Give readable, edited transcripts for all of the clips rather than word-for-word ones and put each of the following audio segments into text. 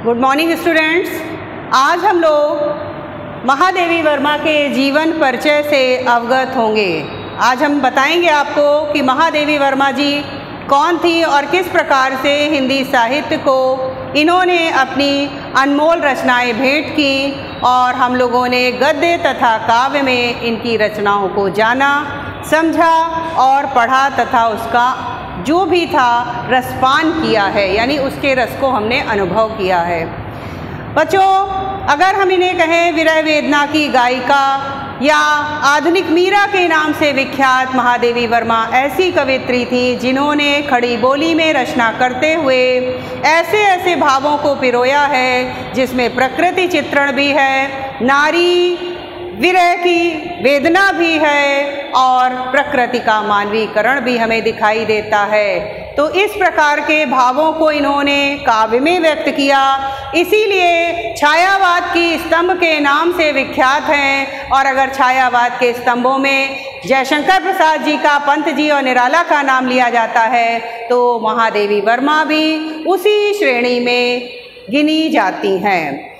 Good morning students. आज हम लोग महादेवी वर्मा के जीवन परिचय से अवगत होंगे। आज हम बताएंगे आपको कि महादेवी वर्मा जी कौन थी और किस प्रकार से हिंदी साहित्य को इन्होंने अपनी अनमोल रचनाएं भेंट की और हम लोगों ने गद्य तथा काव्य में इनकी रचनाओं को जाना, समझा और पढ़ा तथा उसका जो भी था रसपान किया है, यानी उसके रस को हमने अनुभव किया है। बच्चों, अगर हम इन्हें कहें विरह वेदना की गायिका या आधुनिक मीरा के नाम से विख्यात महादेवी वर्मा ऐसी कवित्री थी जिन्होंने खड़ी बोली में रचना करते हुए ऐसे ऐसे भावों को पिरोया है जिसमें प्रकृति चित्रण भी है, नारी विरह की वेदना भी है और प्रकृति का मानवीकरण भी हमें दिखाई देता है। तो इस प्रकार के भावों को इन्होंने काव्य में व्यक्त किया, इसीलिए छायावाद की स्तंभ के नाम से विख्यात हैं। और अगर छायावाद के स्तंभों में जयशंकर प्रसाद जी का, पंत जी और निराला का नाम लिया जाता है तो महादेवी वर्मा भी उसी श्रेणी में गिनी जाती हैं।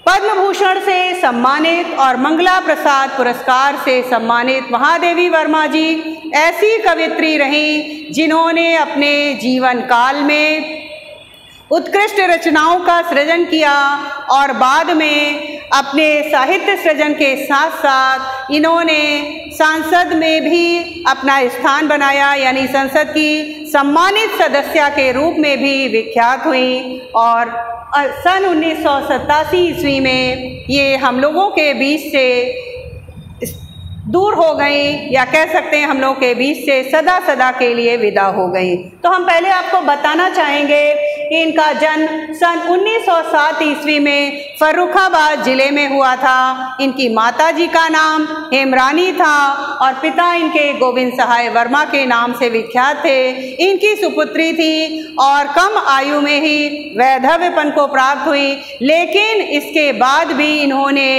पद्म भूषण से सम्मानित और मंगला प्रसाद पुरस्कार से सम्मानित महादेवी वर्मा जी ऐसी कवित्री रहीं जिन्होंने अपने जीवन काल में उत्कृष्ट रचनाओं का सृजन किया और बाद में अपने साहित्य सृजन के साथ साथ इन्होंने संसद में भी अपना स्थान बनाया, यानी संसद की सम्मानित सदस्य के रूप में भी विख्यात हुई। और सन 1987 ईस्वी में ये हम लोगों के बीच से दूर हो गई, या कह सकते हैं हम लोगों के बीच से सदा सदा के लिए विदा हो गई। तो हम पहले आपको बताना चाहेंगे कि इनका जन्म सन 1907 ईस्वी में फर्रुखाबाद जिले में हुआ था। इनकी माता जी का नाम हेमरानी था और पिता इनके गोविंद सहाय वर्मा के नाम से विख्यात थे। इनकी सुपुत्री थी और कम आयु में ही वैधव्यपन को प्राप्त हुई, लेकिन इसके बाद भी इन्होंने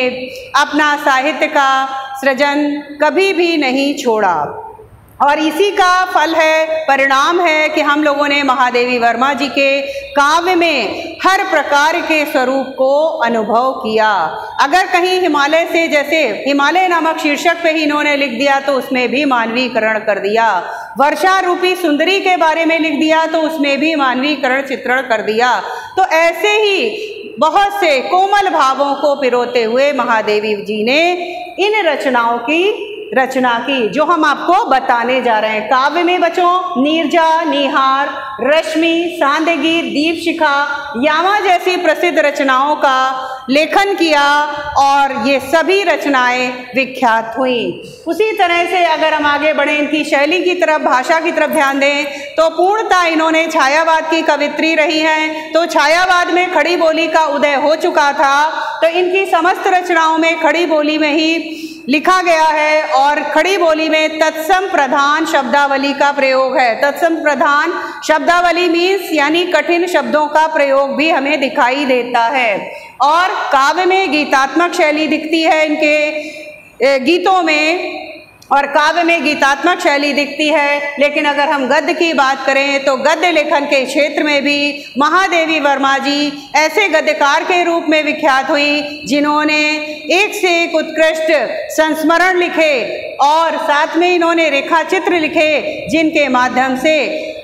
अपना साहित्य का सृजन कभी भी नहीं छोड़ा। और इसी का फल है, परिणाम है कि हम लोगों ने महादेवी वर्मा जी के काव्य में हर प्रकार के स्वरूप को अनुभव किया। अगर कहीं हिमालय से, जैसे हिमालय नामक शीर्षक पे ही इन्होंने लिख दिया तो उसमें भी मानवीकरण कर दिया। वर्षा रूपी सुंदरी के बारे में लिख दिया तो उसमें भी मानवीकरण चित्रण कर दिया। तो ऐसे ही बहुत से कोमल भावों को पिरोते हुए महादेवी जी ने इन रचनाओं की रचना की जो हम आपको बताने जा रहे हैं। काव्य में बच्चों नीरजा, निहार, रश्मि, सांदगी, दीपशिखा, यामा जैसी प्रसिद्ध रचनाओं का लेखन किया और ये सभी रचनाएं विख्यात हुई। उसी तरह से अगर हम आगे बढ़ें, इनकी शैली की तरफ, भाषा की तरफ ध्यान दें तो पूर्णतः इन्होंने छायावाद की कवित्री रही हैं। तो छायावाद में खड़ी बोली का उदय हो चुका था, तो इनकी समस्त रचनाओं में खड़ी बोली में ही लिखा गया है और खड़ी बोली में तत्सम प्रधान शब्दावली का प्रयोग है। तत्सम प्रधान शब्दावली मीन्स यानी कठिन शब्दों का प्रयोग भी हमें दिखाई देता है। और काव्य में गीतात्मक शैली दिखती है इनके गीतों में, और काव्य में गीतात्मक शैली दिखती है। लेकिन अगर हम गद्य की बात करें तो गद्य लेखन के क्षेत्र में भी महादेवी वर्मा जी ऐसे गद्यकार के रूप में विख्यात हुई जिन्होंने एक से एक उत्कृष्ट संस्मरण लिखे और साथ में इन्होंने रेखा चित्र लिखे जिनके माध्यम से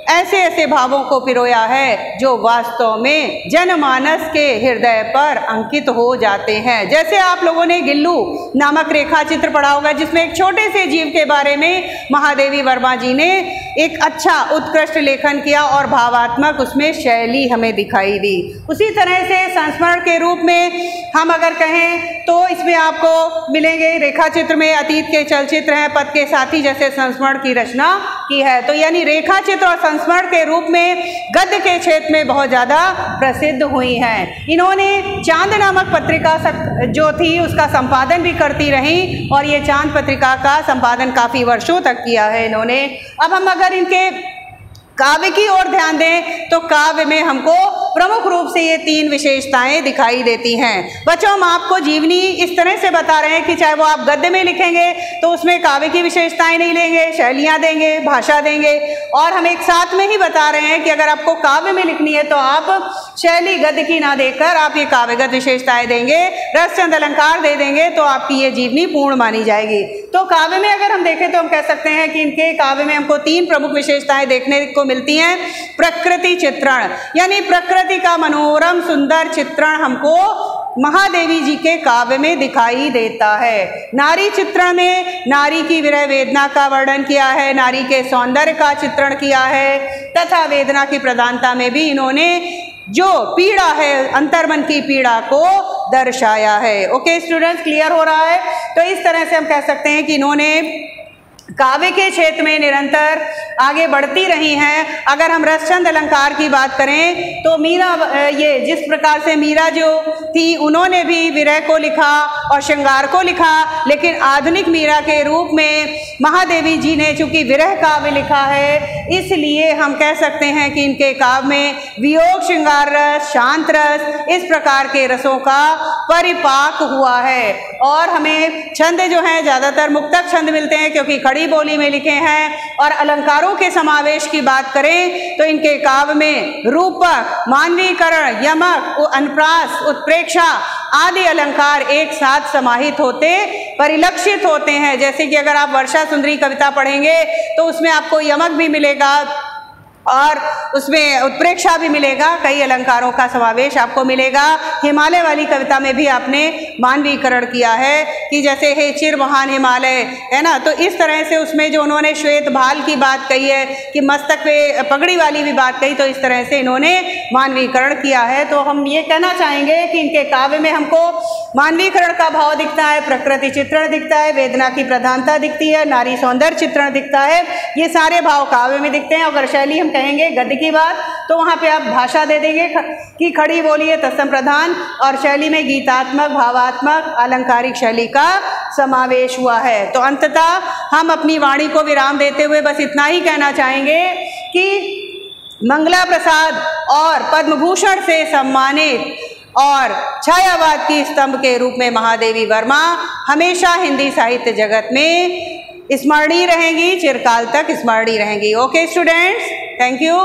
ऐसे ऐसे भावों को पिरोया है जो वास्तव में जनमानस के हृदय पर अंकित हो जाते हैं। जैसे आप लोगों ने गिल्लू नामक रेखा चित्र पढ़ा होगा जिसमें एक छोटे से जीव के बारे में महादेवी वर्मा जी ने एक अच्छा उत्कृष्ट लेखन किया और भावात्मक उसमें शैली हमें दिखाई दी। उसी तरह से संस्मरण के रूप में हम अगर कहें तो इसमें आपको मिलेंगे रेखा चित्र में अतीत के चलचित्र हैं, पद के साथी जैसे संस्मरण की रचना की है। तो यानी रेखा चित्र और संस्मरण के रूप में गद्य के क्षेत्र में बहुत ज़्यादा प्रसिद्ध हुई हैं। इन्होंने चांद नामक पत्रिका जो थी उसका संपादन भी करती रहीं और ये चांद पत्रिका का संपादन काफ़ी वर्षों तक किया है इन्होंने। अब हम अगर इनके काव्य की ओर ध्यान दें तो काव्य में हमको प्रमुख रूप से ये 3 विशेषताएं दिखाई देती हैं। बच्चों, हम आपको जीवनी इस तरह से बता रहे हैं कि चाहे वो आप गद्य में लिखेंगे तो उसमें काव्य की विशेषताएं नहीं लेंगे, शैलियाँ देंगे, भाषा देंगे, और हम एक साथ में ही बता रहे हैं कि अगर आपको काव्य में लिखनी है तो आप शैली गद्य की ना देकर आप ये काव्यगत विशेषताएं देंगे, रस चंद अलंकार दे देंगे तो आपकी ये जीवनी पूर्ण मानी जाएगी। तो काव्य में अगर हम देखें तो हम कह सकते हैं कि इनके काव्य में हमको 3 प्रमुख विशेषताएं देखने को मिलती हैं। प्रकृति चित्रण, यानी प्रकृति का मनोरम सुंदर चित्रण हमको महादेवी जी के काव्य में दिखाई देता है। नारी चित्रण में नारी की विरह वेदना का वर्णन किया है, नारी के सौंदर्य का चित्रण किया है, तथा वेदना की प्रधानता में भी इन्होंने जो पीड़ा है, अंतर्मन की पीड़ा को दर्शाया है। ओके स्टूडेंट्स, क्लियर हो रहा है? तो इस तरह से हम कह सकते हैं कि इन्होंने काव्य के क्षेत्र में निरंतर आगे बढ़ती रही हैं। अगर हम रसचंद अलंकार की बात करें तो मीरा, ये जिस प्रकार से मीरा जो थी उन्होंने भी विरह को लिखा और श्रृंगार को लिखा, लेकिन आधुनिक मीरा के रूप में महादेवी जी ने चूंकि विरह काव्य लिखा है, इसलिए हम कह सकते हैं कि इनके काव्य में वियोग, श्रृंगार रस, शांत रस, इस प्रकार के रसों का परिपाक हुआ है। और हमें छंद जो हैं ज़्यादातर मुक्तक छंद मिलते हैं क्योंकि खड़ी बोली में लिखे हैं। और अलंकारों के समावेश की बात करें तो इनके काव्य में रूपक, मानवीकरण, यमक, अनुप्रास, उत्प्रेक्षा आदि अलंकार एक साथ समाहित होते परिलक्षित होते हैं। जैसे कि अगर आप वर्षा सुंदरी कविता पढ़ेंगे तो उसमें आपको यमक भी मिलेगा और उसमें उत्प्रेक्षा भी मिलेगा, कई अलंकारों का समावेश आपको मिलेगा। हिमालय वाली कविता में भी आपने मानवीकरण किया है कि जैसे हे चिर महान हिमालय, है ना, तो इस तरह से उसमें जो उन्होंने श्वेत भाल की बात कही है कि मस्तक पे पगड़ी वाली भी बात कही, तो इस तरह से इन्होंने मानवीकरण किया है। तो हम ये कहना चाहेंगे कि इनके काव्य में हमको मानवीकरण का भाव दिखता है, प्रकृति चित्रण दिखता है, वेदना की प्रधानता दिखती है, नारी सौंदर्य चित्रण दिखता है, ये सारे भाव काव्य में दिखते हैं। अगर शैली हम कहेंगे गद्य की बात तो वहाँ पे आप भाषा दे देंगे कि खड़ी बोली है तत्सम प्रधान, और शैली में गीतात्मक, भावात्मक, अलंकारिक शैली का समावेश हुआ है। तो अंततः हम अपनी वाणी को विराम देते हुए बस इतना ही कहना चाहेंगे कि मंगला प्रसाद और पद्म भूषण से सम्मानित और छायावाद की स्तंभ के रूप में महादेवी वर्मा हमेशा हिंदी साहित्य जगत में स्मरणीय रहेंगी, चिरकाल तक स्मरणीय रहेंगी। Okay students, thank you.